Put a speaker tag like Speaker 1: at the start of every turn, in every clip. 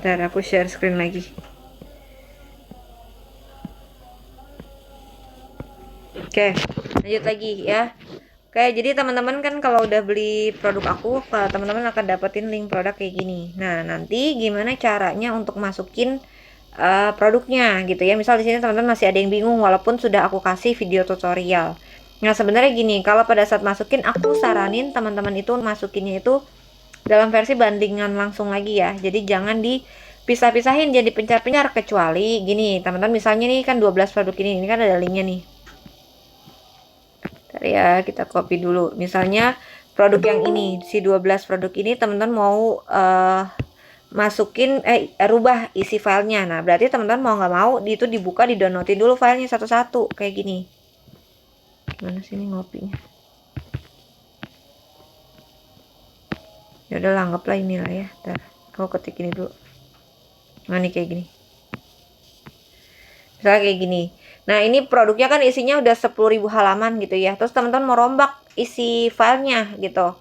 Speaker 1: Bentar, aku share screen lagi. Oke, lanjut lagi ya. Oke, jadi teman-teman kan kalau udah beli produk aku, teman-teman akan dapetin link produk kayak gini. Nah, nanti gimana caranya untuk masukin produknya gitu ya. Misal di sini teman-teman masih ada yang bingung walaupun sudah aku kasih video tutorial. Nah, sebenarnya gini, kalau pada saat masukin aku saranin teman-teman itu masukinnya itu dalam versi bandingan langsung lagi ya. Jadi jangan dipisah-pisahin, jadi pencar-pencar kecuali gini, teman-teman misalnya nih kan 12 produk ini kan ada linknya nih. Bentar ya, kita copy dulu. Misalnya produk yang ini, si 12 produk ini teman-teman mau masukin rubah isi filenya. Nah, berarti teman-teman mau nggak mau itu dibuka, di-downloadin dulu filenya satu-satu kayak gini. Gimana sih ini ngopinya? Ya udah anggaplah inilah ya. Ntar aku ketik ini dulu. Nah, nih kayak gini. Misalnya kayak gini. Nah, ini produknya kan isinya udah 10.000 halaman gitu ya. Terus teman-teman mau rombak isi filenya gitu.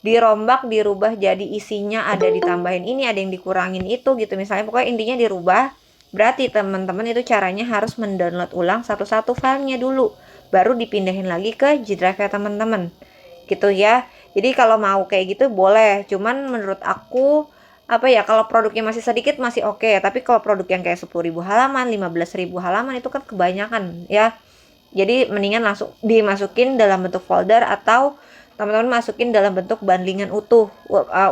Speaker 1: Dirombak, dirubah jadi isinya ada ditambahin ini, ada yang dikurangin itu gitu. Misalnya pokoknya intinya dirubah. Berarti teman-teman itu caranya harus mendownload ulang satu-satu filenya dulu. Baru dipindahin lagi ke G Drive teman-teman. Gitu ya. Jadi kalau mau kayak gitu boleh. Cuman menurut aku apa ya, kalau produknya masih sedikit masih oke, tapi kalau produk yang kayak 10.000 halaman, 15.000 halaman itu kan kebanyakan ya. Jadi mendingan langsung dimasukin dalam bentuk folder atau teman-teman masukin dalam bentuk bandingan utuh.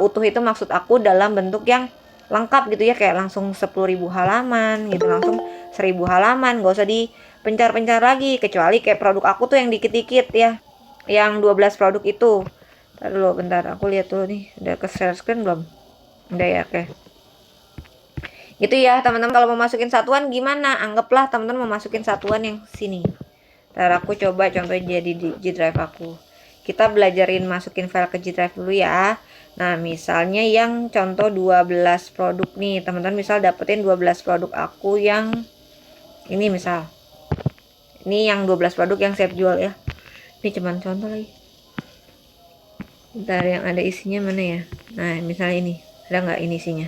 Speaker 1: Utuh itu maksud aku dalam bentuk yang lengkap gitu ya, kayak langsung 10.000 halaman gitu, langsung 1.000 halaman, gak usah dipencar-pencar lagi, kecuali kayak produk aku tuh yang dikit-dikit ya, yang 12 produk itu. Ntar dulu, bentar, aku lihat dulu nih, udah ke share screen belum? Udah ya, oke. Gitu ya teman-teman, kalau mau masukin satuan gimana? Anggaplah teman-teman mau masukin satuan yang sini. Ntar aku coba contohnya jadi di G Drive aku. Kita belajarin masukin file ke G Drive dulu ya. Nah, misalnya yang contoh 12 produk nih. Teman-teman misal dapetin 12 produk aku yang ini misal. Ini yang 12 produk yang siap jual ya. Ini cuman contoh lagi. Bentar, yang ada isinya mana ya? Nah, misalnya ini. Ada nggak ini isinya?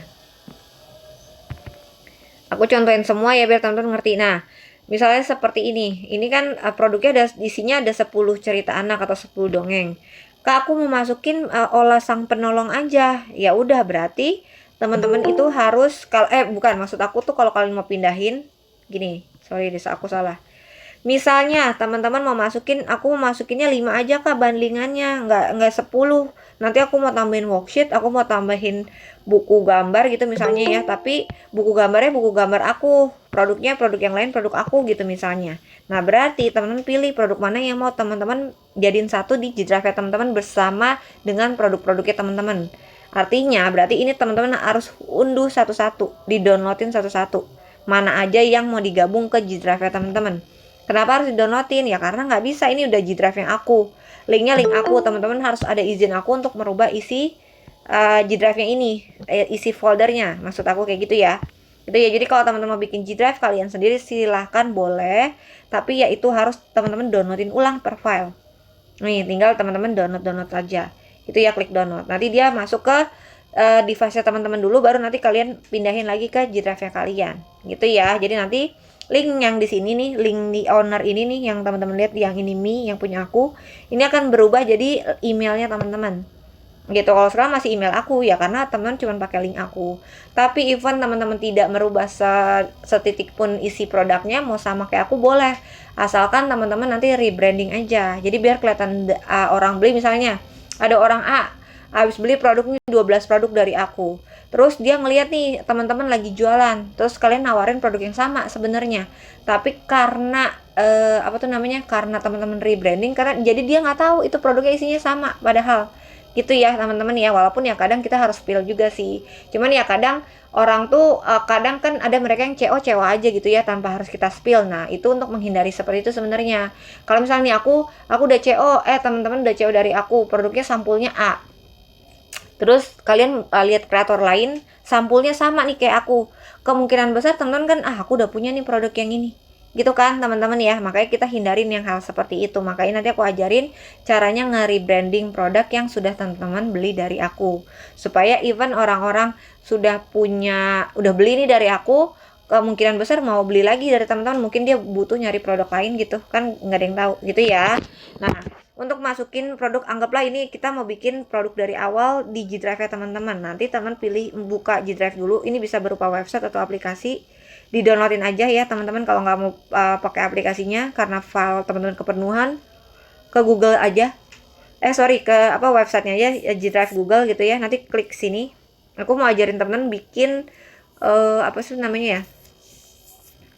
Speaker 1: Aku contohin semua ya biar teman-teman ngerti. Nah, misalnya seperti ini. Ini kan produknya ada isinya ada 10 cerita anak atau 10 dongeng. Kak, aku mau masukin Ola Sang Penolong aja. Ya udah, berarti teman-teman itu harus kalau bukan, maksud aku tuh kalau kalian mau pindahin gini. Sorry, desa aku salah. Misalnya teman-teman mau masukin, aku mau masukinnya 5 aja kak bandingannya, nggak 10. Nanti aku mau tambahin worksheet, aku mau tambahin buku gambar gitu misalnya ya, tapi buku gambarnya buku gambar aku, produknya produk yang lain produk aku gitu misalnya. Nah, berarti teman-teman pilih produk mana yang mau teman-teman jadiin satu di G Drive teman-teman bersama dengan produk-produknya teman-teman. Artinya berarti ini teman-teman harus unduh satu-satu, di-downloadin satu-satu. Mana aja yang mau digabung ke G Drive teman-teman. Kenapa harus di-downloadin? Ya karena nggak bisa, ini udah G Drive yang aku. Linknya link aku, teman-teman harus ada izin aku untuk merubah isi G Drive yang ini, isi foldernya. Maksud aku kayak gitu ya. Itu ya, jadi kalau teman-teman mau bikin G Drive kalian sendiri silahkan boleh, tapi ya itu harus teman-teman downloadin ulang per file. Nih, tinggal teman-teman download aja. Itu ya, klik download. Nanti dia masuk ke device-nya teman-teman dulu, baru nanti kalian pindahin lagi ke G Drive-nya kalian. Gitu ya. Jadi nanti link yang di sini nih, link di owner ini nih yang teman-teman lihat, yang ini yang punya aku, ini akan berubah jadi emailnya teman-teman. Gitu. Kalau sekarang masih email aku ya karena teman-teman cuma pakai link aku. Tapi even teman-teman tidak merubah setitik pun isi produknya, mau sama kayak aku boleh. Asalkan teman-teman nanti rebranding aja. Jadi biar kelihatan orang beli, misalnya ada orang A habis beli produknya 12 produk dari aku. Terus dia ngeliat nih teman-teman lagi jualan, terus kalian nawarin produk yang sama sebenarnya, tapi karena apa tuh namanya, karena teman-teman rebranding, karena jadi dia nggak tahu itu produknya isinya sama padahal. Gitu ya teman-teman ya, walaupun ya kadang kita harus spill juga sih, cuman ya kadang orang tuh kadang kan ada mereka yang CO aja gitu ya tanpa harus kita spill. Nah, itu untuk menghindari seperti itu sebenarnya. Kalau misalnya nih aku udah CO, teman-teman udah CO dari aku, produknya sampulnya A, terus kalian lihat kreator lain sampulnya sama nih kayak aku, kemungkinan besar teman-teman kan aku udah punya nih produk yang ini, gitu kan teman-teman ya. Makanya kita hindarin yang hal seperti itu. Makanya nanti aku ajarin caranya nge-rebranding produk yang sudah teman-teman beli dari aku, supaya even orang-orang udah beli nih dari aku, kemungkinan besar mau beli lagi dari teman-teman. Mungkin dia butuh nyari produk lain gitu kan, nggak ada yang tahu gitu ya. Nah, untuk masukin produk, anggaplah ini kita mau bikin produk dari awal di G Drive ya teman-teman. Nanti teman pilih buka G Drive dulu. Ini bisa berupa website atau aplikasi, di downloadin aja ya teman-teman. Kalau nggak mau pakai aplikasinya karena file teman-teman kepenuhan, ke Google aja, ke websitenya aja, G Drive Google gitu ya. Nanti klik sini. Aku mau ajarin teman-teman bikin apa sih namanya ya,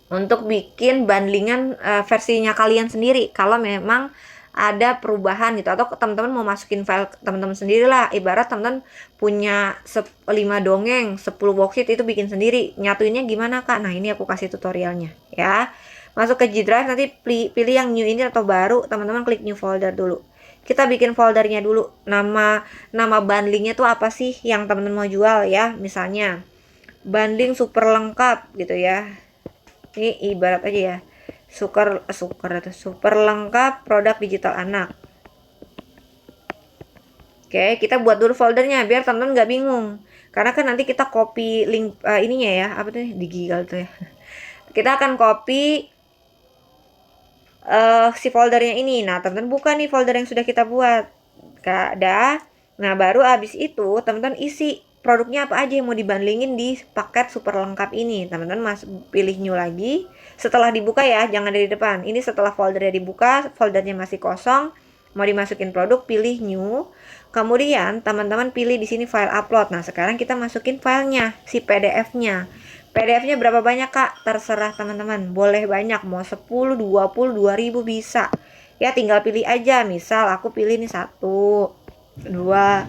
Speaker 1: untuk bikin bundlingan versinya kalian sendiri kalau memang ada perubahan gitu, atau teman-teman mau masukin file teman-teman sendiri lah. Ibarat teman-teman punya 5 dongeng, 10 worksheet, itu bikin sendiri. Nyatuinnya gimana kak? Nah ini aku kasih tutorialnya ya. Masuk ke G Drive, nanti pilih yang new ini atau baru, teman-teman klik new folder dulu. Kita bikin foldernya dulu. Nama bundlingnya tuh apa sih yang teman-teman mau jual ya. Misalnya bundling super lengkap gitu ya. Ini ibarat aja ya, super lengkap produk digital anak. Oke, kita buat dulu foldernya biar teman-teman nggak bingung, karena kan nanti kita copy link ininya ya, apa tuh di Google tuh ya. Kita akan copy si foldernya ini. Nah teman-teman buka nih folder yang sudah kita buat, ada. Nah baru abis itu teman-teman isi produknya apa aja yang mau dibandingin di paket super lengkap ini. Teman-teman pilih new lagi. Setelah dibuka ya, jangan dari depan. Ini setelah foldernya dibuka, foldernya masih kosong, mau dimasukin produk, pilih new. Kemudian teman-teman pilih di sini file upload. Nah sekarang kita masukin filenya, si PDF-nya. PDF-nya berapa banyak kak? Terserah teman-teman. Boleh banyak, mau 10, 20, 2000 bisa. Ya tinggal pilih aja. Misal aku pilih nih 1, 2,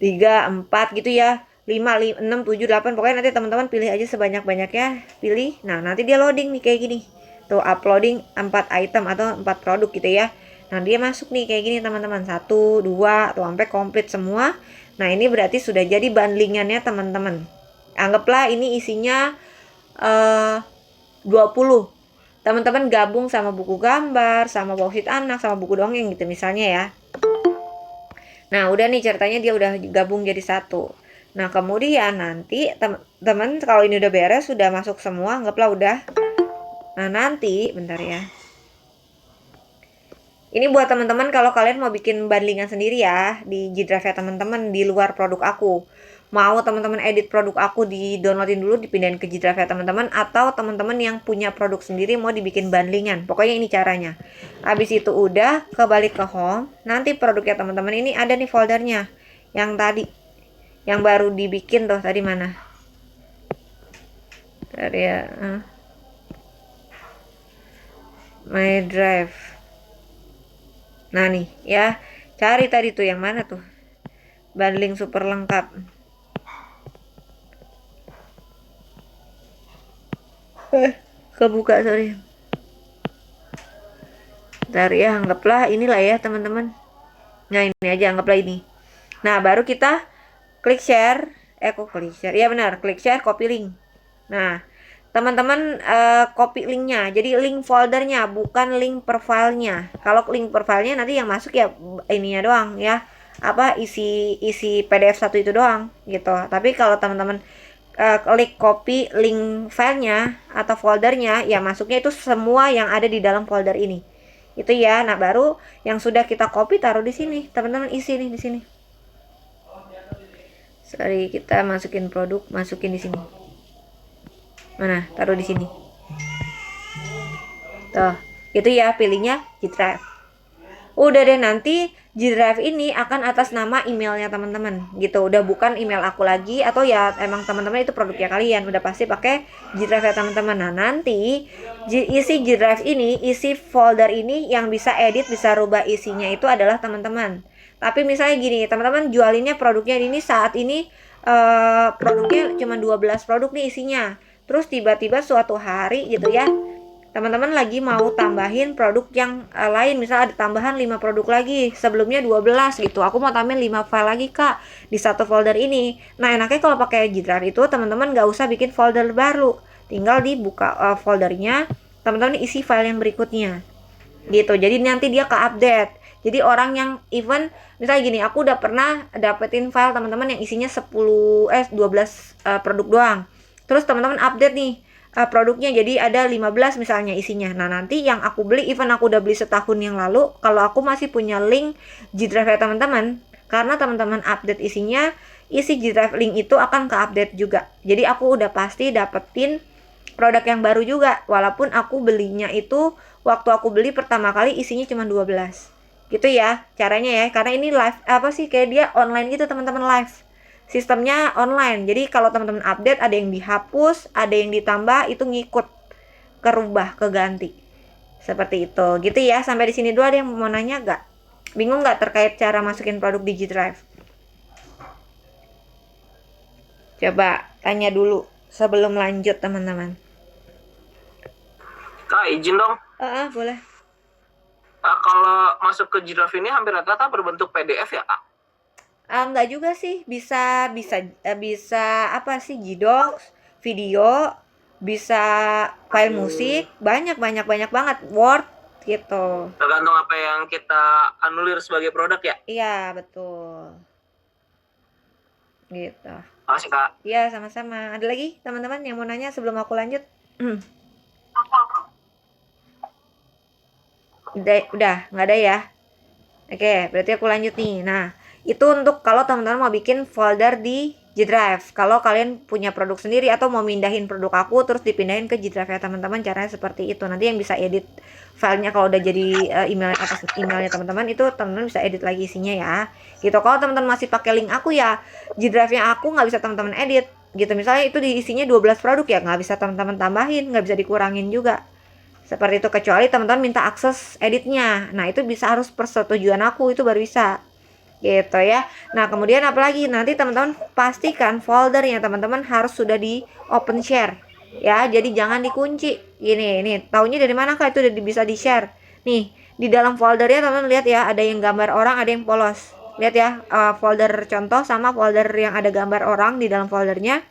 Speaker 1: 3, 4 gitu ya, 5, 6, 7, 8, pokoknya nanti teman-teman pilih aja sebanyak-banyaknya, pilih. Nah nanti dia loading nih kayak gini tuh, uploading 4 item atau 4 produk gitu ya. Nah dia masuk nih kayak gini teman-teman, 1, 2 tuh sampai komplit semua. Nah ini berarti sudah jadi bundlingannya teman-teman. Anggaplah ini isinya 20. Teman-teman gabung sama buku gambar, sama worksheet anak, sama buku dongeng gitu misalnya ya. Nah udah nih ceritanya dia udah gabung jadi satu. Nah kemudian nanti teman-teman kalau ini udah beres, sudah masuk semua, anggaplah udah. Nah nanti bentar ya, ini buat teman-teman kalau kalian mau bikin bundlingan sendiri ya di G Drive ya teman-teman, di luar produk aku. Mau teman-teman edit produk aku, di downloadin dulu, dipindahin ke G Drive ya teman-teman, atau teman-teman yang punya produk sendiri mau dibikin bundlingan. Pokoknya ini caranya. Habis itu udah kebalik ke home, nanti produknya teman-teman ini ada nih foldernya. Yang tadi, yang baru dibikin tuh tadi mana? Tadi ya, My Drive. Nah nih ya, cari tadi tuh yang mana tuh, bundling super lengkap. Kebuka sorry. Bentar ya, anggaplah inilah ya teman-teman. Nah ini aja, anggaplah ini. Nah baru kita klik share, kok klik share? Ya benar, klik share, copy link. Nah teman-teman copy linknya, jadi link foldernya, bukan link per filenya. Kalau link per filenya nanti yang masuk ya ininya doang ya, apa isi PDF 1 itu doang gitu. Tapi kalau teman-teman klik copy link filenya atau foldernya, ya masuknya itu semua yang ada di dalam folder ini itu ya. Nah baru yang sudah kita copy taruh di sini, teman-teman isi nih di sini. Sorry, kita masukin produk, masukin di sini. Mana? Taruh di sini. Tuh, itu ya, pilihnya G Drive. Udah deh, nanti G Drive ini akan atas nama emailnya teman-teman gitu. Udah bukan email aku lagi, atau ya emang teman-teman itu produknya kalian, udah pasti pakai G Drive ya teman-teman. Nah nanti isi G Drive ini, isi folder ini yang bisa edit, bisa rubah isinya itu adalah teman-teman. Tapi misalnya gini, teman-teman jualinnya produknya ini saat ini produknya cuma 12 produk nih isinya. Terus tiba-tiba suatu hari gitu ya, teman-teman lagi mau tambahin produk yang lain, misal ada tambahan 5 produk lagi, sebelumnya 12 gitu, aku mau tambahin 5 file lagi kak di satu folder ini. Nah enaknya kalau pakai G Drive itu teman-teman gak usah bikin folder baru, tinggal dibuka foldernya, teman-teman isi file yang berikutnya gitu. Jadi nanti dia ke update. Jadi orang yang even misalnya gini, aku udah pernah dapetin file teman-teman yang isinya 12 produk doang. Terus teman-teman update nih produknya jadi ada 15 misalnya isinya. Nah, nanti yang aku beli, even aku udah beli setahun yang lalu, kalau aku masih punya link G Drive ya teman-teman, karena teman-teman update isinya, isi G Drive link itu akan ke update juga. Jadi aku udah pasti dapetin produk yang baru juga, walaupun aku belinya itu waktu aku beli pertama kali isinya cuma 12 gitu ya caranya ya, karena ini live apa sih, kayak dia online gitu teman-teman, live sistemnya online. Jadi kalau teman-teman update ada yang dihapus, ada yang ditambah, itu ngikut kerubah keganti seperti itu gitu ya. Sampai di sini dulu ada yang mau nanya gak? Bingung gak terkait cara masukin produk di G Drive? Coba tanya dulu sebelum lanjut teman-teman.
Speaker 2: Kak, izin dong.
Speaker 1: Boleh.
Speaker 2: Kalau masuk ke G Drive ini hampir rata-rata berbentuk PDF ya, Kak?
Speaker 1: Enggak juga sih, bisa apa sih, Gdocs, video, bisa file musik, banyak banget, Word gitu.
Speaker 2: Tergantung apa yang kita anulir sebagai produk ya?
Speaker 1: Iya, betul. Gitu.
Speaker 2: Makasih, Kak.
Speaker 1: Iya, sama-sama. Ada lagi teman-teman yang mau nanya sebelum aku lanjut? Udah, nggak ada ya? Oke, berarti aku lanjut nih. Nah, itu untuk kalau teman-teman mau bikin folder di G Drive. Kalau kalian punya produk sendiri atau mau mindahin produk aku terus dipindahin ke G Drive ya teman-teman, caranya seperti itu. Nanti yang bisa edit filenya kalau udah jadi email atas emailnya teman-teman, itu teman-teman bisa edit lagi isinya ya. Gitu. Kalau teman-teman masih pakai link aku ya, G Drive-nya aku nggak bisa teman-teman edit. Gitu. Misalnya itu diisinya 12 produk ya, nggak bisa teman-teman tambahin, nggak bisa dikurangin juga. Seperti itu, kecuali teman-teman minta akses editnya. Nah, itu bisa harus persetujuan aku, itu baru bisa. Gitu ya. Nah, kemudian apalagi nanti teman-teman pastikan foldernya teman-teman harus sudah di open share. Ya, jadi jangan dikunci. Ini taunya dari mana Kak itu udah bisa di-share. Nih, di dalam foldernya teman-teman lihat ya, ada yang gambar orang, ada yang polos. Lihat ya, folder contoh sama folder yang ada gambar orang di dalam foldernya.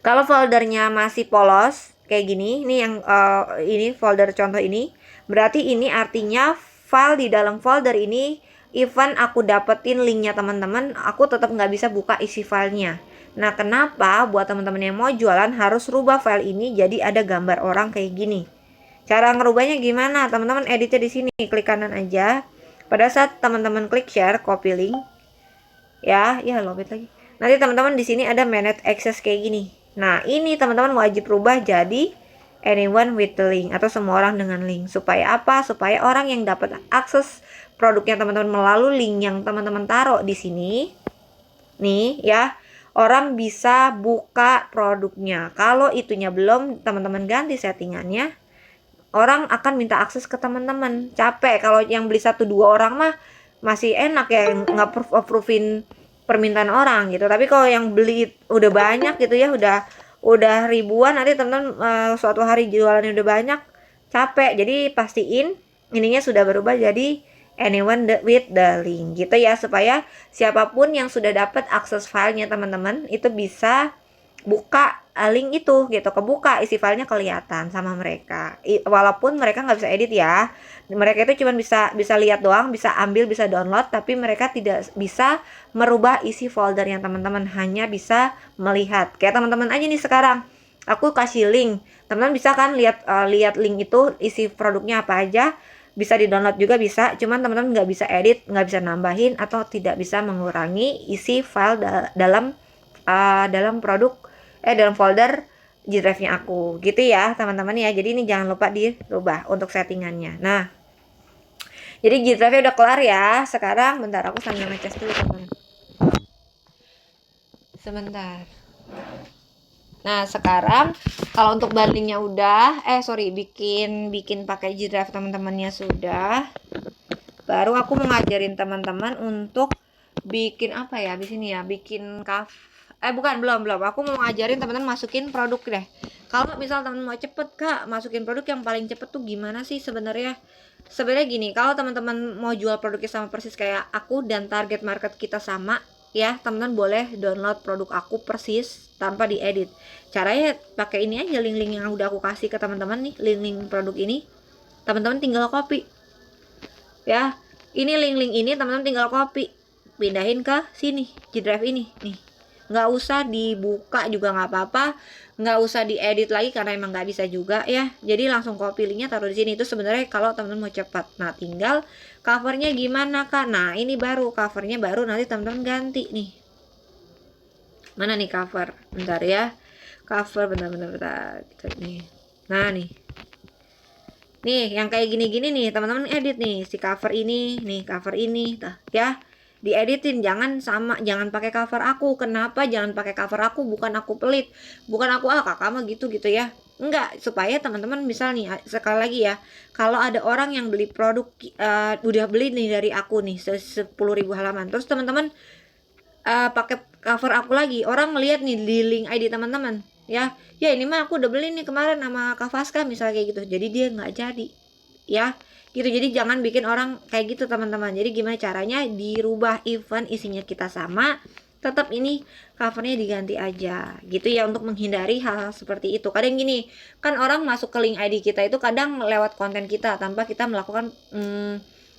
Speaker 1: Kalau foldernya masih polos kayak gini, ini yang ini folder contoh ini, berarti ini artinya file di dalam folder ini, even aku dapetin linknya teman-teman, aku tetap nggak bisa buka isi filenya. Nah, kenapa buat teman-teman yang mau jualan harus rubah file ini jadi ada gambar orang kayak gini? Cara ngerubahnya gimana? Teman-teman editnya di sini, klik kanan aja. Pada saat teman-teman klik share, copy link, ya lobet lagi. Nanti teman-teman di sini ada manage access kayak gini. Nah, ini teman-teman wajib rubah jadi anyone with the link atau semua orang dengan link. Supaya apa? Supaya orang yang dapat akses produknya teman-teman melalui link yang teman-teman taruh di sini. Nih ya, orang bisa buka produknya. Kalau itunya belum, teman-teman ganti settingannya. Orang akan minta akses ke teman-teman. Capek kalau yang beli 1-2 orang mah masih enak ya, nggak approve-in permintaan orang gitu. Tapi kalau yang beli udah banyak gitu ya, udah ribuan, nanti teman-teman suatu hari jualannya udah banyak, capek. Jadi pastiin ininya sudah berubah jadi anyone with the link gitu ya, supaya siapapun yang sudah dapat akses filenya teman-teman itu bisa buka link itu gitu, kebuka isi filenya kelihatan sama mereka. Walaupun mereka nggak bisa edit ya, mereka itu cuma bisa lihat doang, bisa ambil, bisa download, tapi mereka tidak bisa merubah isi folder yang teman-teman, hanya bisa melihat. Kayak teman-teman aja nih sekarang, aku kasih link, teman-teman bisa kan lihat link itu isi produknya apa aja, bisa di download juga bisa, cuman teman-teman nggak bisa edit, nggak bisa nambahin atau tidak bisa mengurangi isi file dalam produk dalam folder G Drive-nya aku gitu ya teman-teman ya. Jadi ini jangan lupa dirubah untuk settingannya. Nah, jadi G Drive-nya udah kelar ya. Sekarang bentar aku sambil ngecas dulu teman-teman. Sebentar. Nah, sekarang kalau untuk bandingnya udah, bikin pakai G Drive teman-temannya sudah. Baru aku mau ngajarin teman-teman untuk bikin apa ya di sini ya, bikin belum. Aku mau ngajarin teman-teman masukin produk deh. Kalau misal teman-teman mau cepet Kak, masukin produk yang paling cepet tuh gimana sih sebenarnya? Sebenarnya gini, kalau teman-teman mau jual produknya sama persis kayak aku dan target market kita sama, ya, teman-teman boleh download produk aku persis tanpa diedit. Caranya pakai ini aja, link-link yang udah aku kasih ke teman-teman nih, link-link produk ini. Teman-teman tinggal copy. Ya, ini link-link ini teman-teman tinggal copy, pindahin ke sini, G Drive ini nih. Nggak usah dibuka juga nggak apa-apa, nggak usah diedit lagi karena emang nggak bisa juga ya. Jadi langsung copy linknya, taruh di sini. Itu sebenarnya kalau teman-teman mau cepat. Nah, tinggal covernya gimana kak? Nah, ini baru covernya, baru nanti teman-teman ganti nih. Mana nih cover? Bentar ya, cover, bentar. Gitu nih. Nah nih, yang kayak gini-gini nih teman-teman edit nih, si cover ini nih, cover ini ya, dieditin. Jangan pakai cover aku. Kenapa jangan pakai cover aku? Bukan aku pelit, bukan aku kakak mah gitu ya, enggak. Supaya teman-teman misal nih, sekali lagi ya, kalau ada orang yang beli produk udah beli nih dari aku nih 10.000 halaman, terus teman-teman pakai cover aku lagi, orang ngeliat nih di link ID teman-teman ya ini mah aku udah beli nih kemarin sama Kak Faska misalnya kayak gitu, jadi dia nggak jadi ya gitu. Jadi jangan bikin orang kayak gitu teman-teman. Jadi gimana caranya dirubah, event isinya kita sama, tetap ini covernya diganti aja gitu ya, untuk menghindari hal seperti itu. Kadang gini kan, orang masuk ke link ID kita itu kadang lewat konten kita tanpa kita melakukan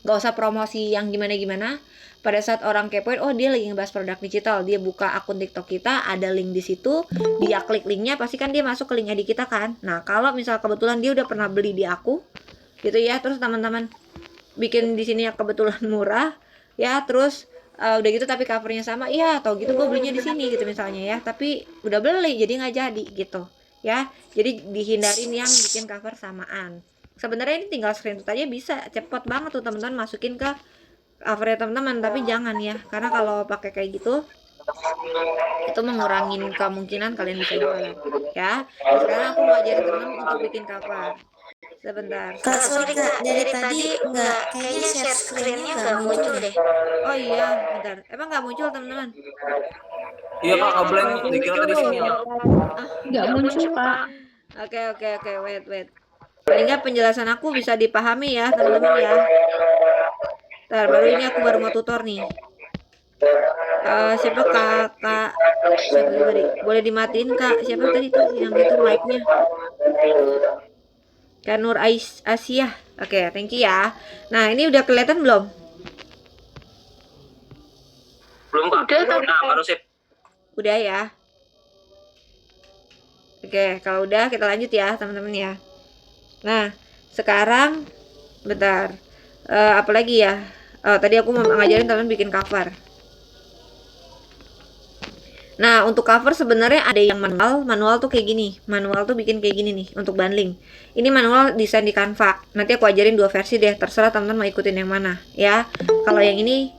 Speaker 1: nggak usah promosi yang gimana-gimana. Pada saat orang kepoin, oh dia lagi ngebahas produk digital, dia buka akun TikTok kita, ada link di situ, dia klik linknya, pasti kan dia masuk ke link ID kita kan. Nah, kalau misal kebetulan dia udah pernah beli di aku gitu ya, terus teman-teman bikin di sini yang kebetulan murah ya, terus udah gitu tapi covernya sama, iya atau gitu gue belinya di sini gitu misalnya ya, tapi udah beli jadi nggak jadi gitu ya. Jadi dihindarin yang bikin cover samaan. Sebenarnya ini tinggal screenshot aja bisa cepet banget tuh teman-teman masukin ke covernya teman-teman, tapi jangan ya, karena kalau pakai kayak gitu itu mengurangin kemungkinan kalian bisa jualan ya. Sekarang aku mau ajarin teman-teman untuk bikin cover. Sebentar.
Speaker 3: Kak, sorry Kak, dari tadi nggak, kayaknya share screen-nya nggak muncul deh.
Speaker 1: Oh iya, bentar. Emang nggak muncul teman-teman?
Speaker 2: Iya kak, blank, dikira tadi sinyal.
Speaker 3: Nggak muncul Kak.
Speaker 1: Oke, wait. Paling nggak penjelasan aku bisa dipahami ya teman-teman ya. Ntar, baru ini aku baru mau tutor nih. Siapa kakak? Siapa tadi? Boleh dimatiin kak? Siapa tadi tuh yang itu mic-nya? Kak Nur Asia. Oke, thank you ya. Nah, ini udah kelihatan belum?
Speaker 2: Belum kak. Nah, baru sip.
Speaker 1: Udah ya. Oke, kalau udah kita lanjut ya teman-teman ya. Nah, sekarang bentar. Apa lagi ya? Tadi aku mau ngajarin teman bikin cover. Nah, untuk cover sebenarnya ada yang manual tuh kayak gini. Manual tuh bikin kayak gini nih untuk bundling. Ini manual desain di Canva. Nanti aku ajarin 2 versi deh, terserah teman-teman mau ikutin yang mana ya. Kalau yang ini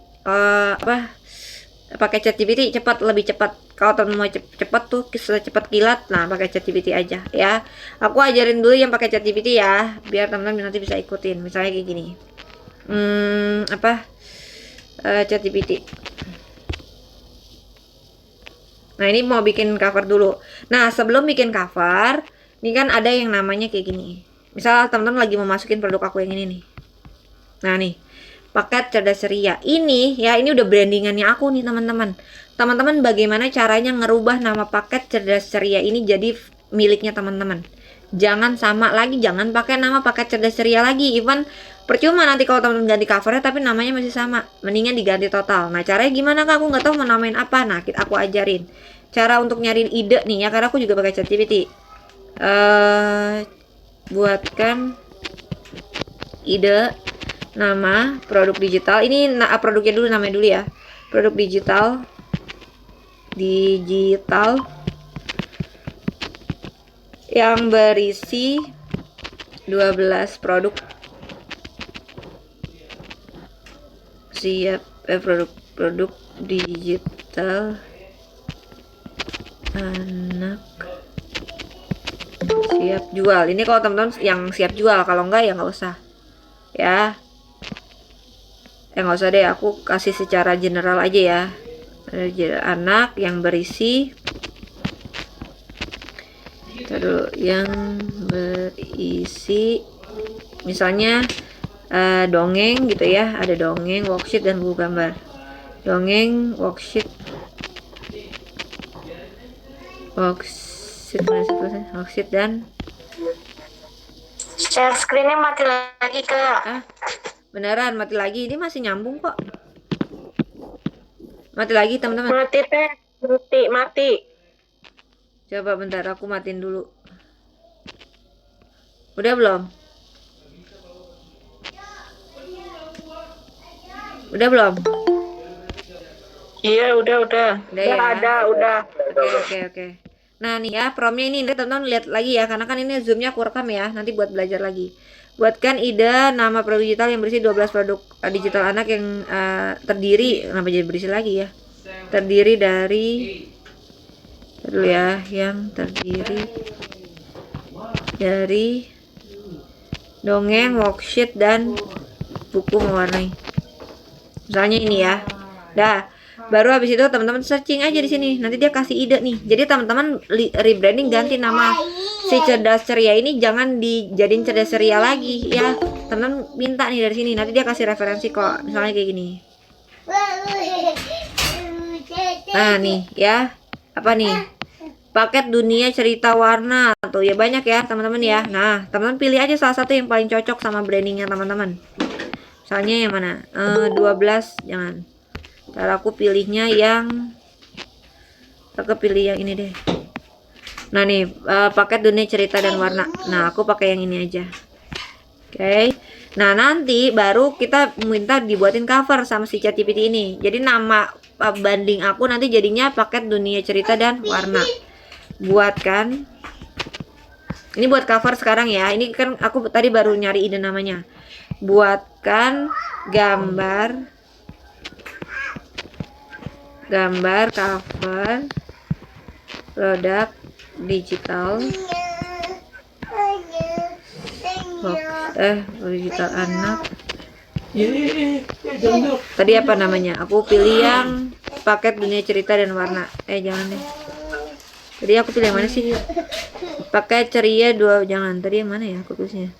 Speaker 1: pakai ChatGPT lebih cepat. Kalau teman mau cepat tuh cepat kilat, nah pakai ChatGPT aja ya. Aku ajarin dulu yang pakai ChatGPT ya, biar teman-teman nanti bisa ikutin. Misalnya kayak gini. ChatGPT. Nah, ini mau bikin cover dulu. Nah, sebelum bikin cover, ini kan ada yang namanya kayak gini. Misal teman-teman lagi mau masukin produk aku yang ini nih. Nah, nih. Paket cerdas ceria. Ini ya, ini udah brandingannya aku nih, teman-teman. Teman-teman bagaimana caranya ngerubah nama paket cerdas ceria ini jadi miliknya teman-teman. Jangan sama lagi, jangan pakai nama paket cerdas ceria lagi. Even percuma nanti kalau teman-teman ganti covernya tapi namanya masih sama. Mendingan diganti total. Nah, caranya gimana kak? Aku nggak tahu mau namain apa. Nah, aku ajarin cara untuk nyariin ide nih ya, karena aku juga pakai ChatGPT. Buatkan ide nama produk digital. Ini produknya dulu, namanya dulu ya. Produk digital yang berisi 12 produk. Siap produk digital anak siap jual. Ini kalau teman-teman yang siap jual, kalau enggak ya nggak usah ya. Nggak usah deh, aku kasih secara general aja ya. Anak yang berisi yang berisi misalnya dongeng gitu ya, ada dongeng, worksheet dan buku gambar. dongeng, worksheet, worksheet dan
Speaker 3: Share screen-nya mati lagi, Kak.
Speaker 1: beneran mati lagi. Ini masih nyambung kok. Mati lagi teman-teman.
Speaker 2: Mati teh, mati.
Speaker 1: Coba bentar aku matiin dulu. Udah belum? Udah belum?
Speaker 2: Iya, udah.
Speaker 1: Udah ya?
Speaker 2: Udah.
Speaker 1: Oke. Nah nih ya promnya ini teman-teman lihat lagi ya, karena kan ini zoomnya aku rekam ya, nanti buat belajar lagi. Buatkan ide nama produk digital yang berisi 12 produk digital anak yang terdiri, kenapa jadi berisi lagi ya? Terdiri dari dulu ya, yang terdiri dari dongeng, worksheet dan buku mewarnai. Misalnya ini ya. Dah. Baru habis itu teman-teman searching aja di sini. Nanti dia kasih ide nih. Jadi teman-teman rebranding, ganti nama si cerdas ceria ini, jangan dijadiin cerdas ceria lagi ya. Teman-teman minta nih dari sini. Nanti dia kasih referensi kok. Misalnya kayak gini. Nah, nih ya. Apa nih? Paket dunia cerita warna. Tuh ya banyak ya, teman-teman ya. Nah, teman-teman pilih aja salah satu yang paling cocok sama brandingnya teman-teman. Misalnya yang mana? 12 jangan. Ntar aku pilihnya yang pilih yang ini deh. Nah nih paket dunia cerita dan warna. Nah aku pakai yang ini aja. Oke. Nah nanti baru kita minta dibuatin cover sama si ChatGPT ini. Jadi nama banding aku nanti jadinya paket dunia cerita dan warna. Buatkan. Ini buat cover sekarang ya. Ini kan aku tadi baru nyari ide namanya. Buatkan gambar cover produk digital digital anak. Tadi apa namanya? Aku pilih yang paket dunia cerita dan warna. Jangan deh. Tadi aku pilih yang mana sih? Paket ceria 2, jangan. Tadi yang mana ya aku tulisnya?